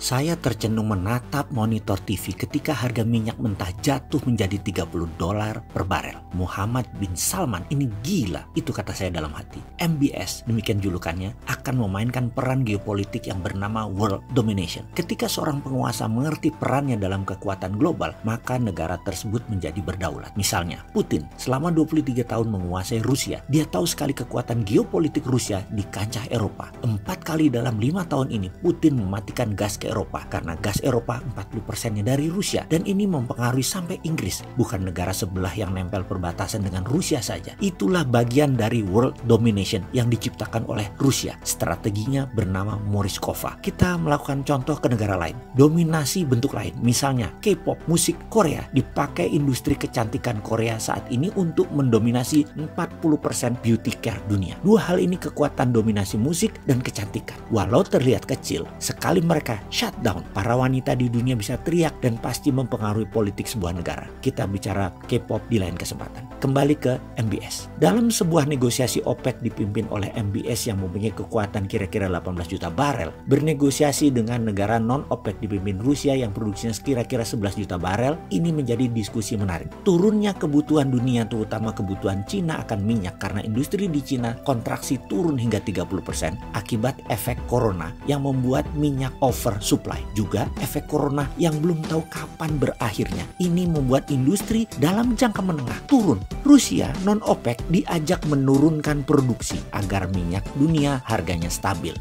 Saya tercenung menatap monitor TV ketika harga minyak mentah jatuh menjadi $30 per barel. Muhammad bin Salman ini gila, itu kata saya dalam hati. MBS, demikian julukannya, akan memainkan peran geopolitik yang bernama world domination. Ketika seorang penguasa mengerti perannya dalam kekuatan global, maka negara tersebut menjadi berdaulat. Misalnya, Putin selama 23 tahun menguasai Rusia. Dia tahu sekali kekuatan geopolitik Rusia di kancah Eropa. 4 kali dalam 5 tahun ini, Putin mematikan gas ke Eropa karena gas Eropa 40%-nya dari Rusia, dan ini mempengaruhi sampai Inggris, bukan negara sebelah yang nempel perbatasan dengan Rusia saja. Itulah bagian dari world domination yang diciptakan oleh Rusia. Strateginya bernama Moriskova. Kita melakukan contoh ke negara lain. Dominasi bentuk lain, misalnya K-pop, musik Korea, dipakai industri kecantikan Korea saat ini untuk mendominasi 40% beauty care dunia. Dua hal ini kekuatan dominasi musik dan kecantikan. Walau terlihat kecil, sekali mereka shutdown, para wanita di dunia bisa teriak dan pasti mempengaruhi politik sebuah negara. Kita bicara K-pop di lain kesempatan. Kembali ke MBS. Dalam sebuah negosiasi OPEC dipimpin oleh MBS yang mempunyai kekuatan kira-kira 18 juta barel, bernegosiasi dengan negara non-OPEC dipimpin Rusia yang produksinya kira-kira 11 juta barel, ini menjadi diskusi menarik. Turunnya kebutuhan dunia, terutama kebutuhan Cina akan minyak karena industri di Cina kontraksi turun hingga 30% akibat efek corona yang membuat minyak over supply. Juga efek corona yang belum tahu kapan berakhirnya. Ini membuat industri dalam jangka menengah turun. Rusia non-OPEC diajak menurunkan produksi agar minyak dunia harganya stabil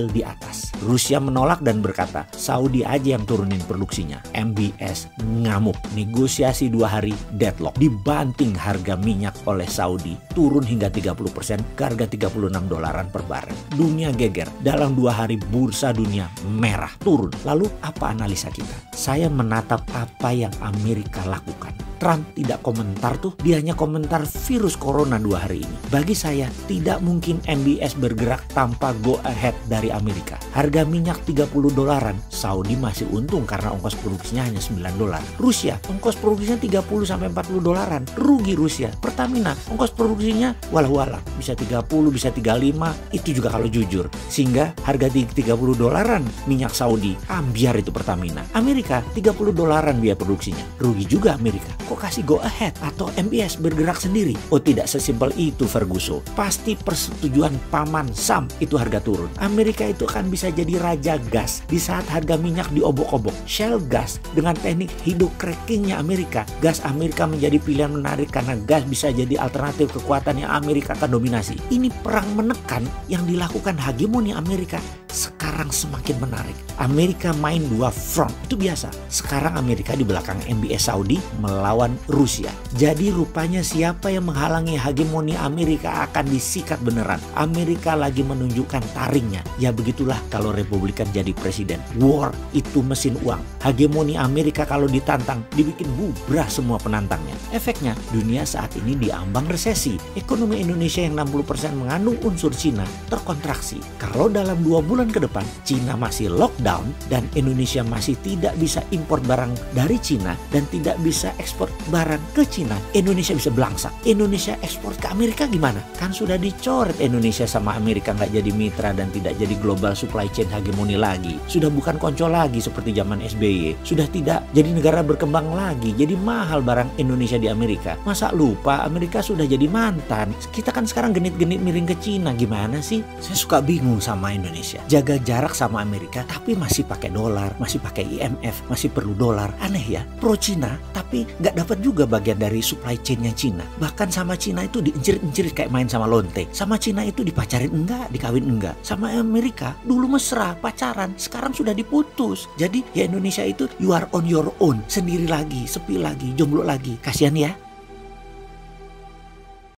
di atas. Rusia menolak dan berkata, Saudi aja yang turunin produksinya. MBS ngamuk. Negosiasi 2 hari deadlock. Dibanting harga minyak oleh Saudi turun hingga 30% ke harga $36 per barel. Dunia geger. Dalam 2 hari bursa dunia merah turun. Lalu apa analisa kita? Saya menatap apa yang Amerika lakukan. Trump tidak komentar tuh, dia hanya komentar virus corona 2 hari ini. Bagi saya, tidak mungkin MBS bergerak tanpa go ahead dari Amerika. Harga minyak $30, Saudi masih untung karena ongkos produksinya hanya $9. Rusia, ongkos produksinya $30-40, rugi Rusia. Pertamina, ongkos produksinya walau-walau, bisa 30, bisa 35, itu juga kalau jujur. Sehingga harga $30 minyak Saudi, ambiar itu Pertamina. Amerika, $30 biaya produksinya, rugi juga Amerika. Kok kasih go ahead atau MBS bergerak sendiri? Oh, tidak sesimpel itu, Ferguson. Pasti persetujuan paman Sam itu harga turun. Amerika itu akan bisa jadi raja gas di saat harga minyak diobok-obok. Shell gas dengan teknik hydrocrackingnya Amerika. Gas Amerika menjadi pilihan menarik karena gas bisa jadi alternatif kekuatan yang Amerika akan dominasi. Ini perang menekan yang dilakukan hegemoni Amerika sekarang semakin menarik. Amerika main 2 front, itu biasa. Sekarang Amerika di belakang MBS Saudi melawan Rusia. Jadi rupanya siapa yang menghalangi hegemoni Amerika akan disikat beneran. Amerika lagi menunjukkan taringnya. Ya begitulah kalau Republikan jadi presiden. War itu mesin uang. Hegemoni Amerika kalau ditantang, dibikin bubrah semua penantangnya. Efeknya, dunia saat ini diambang resesi. Ekonomi Indonesia yang 60% mengandung unsur Cina terkontraksi. Kalau dalam 2 bulan ke depan Cina masih lockdown dan Indonesia masih tidak bisa impor barang dari Cina dan tidak bisa ekspor barang ke Cina, Indonesia bisa belangsak. Indonesia ekspor ke Amerika gimana? Kan sudah dicoret Indonesia sama Amerika nggak jadi mitra dan tidak jadi global supply chain hegemoni lagi. Sudah bukan konco lagi seperti zaman SBY. Sudah tidak jadi negara berkembang lagi. Jadi mahal barang Indonesia di Amerika. Masa lupa Amerika sudah jadi mantan. Kita kan sekarang genit-genit miring ke Cina. Gimana sih? Saya suka bingung sama Indonesia. Jaga jarak sama Amerika tapi masih pakai dolar, masih pakai IMF, masih perlu dolar. Aneh ya. Pro Cina tapi nggak dapat juga bagian dari supply chainnya Cina. Bahkan sama Cina itu diincir-incir kayak main sama lonte. Sama Cina itu dipacarin enggak, dikawin enggak. Sama Amerika dulu mesra, pacaran, sekarang sudah diputus. Jadi ya Indonesia itu you are on your own, sendiri lagi, sepi lagi, jomblo lagi. Kasihan ya.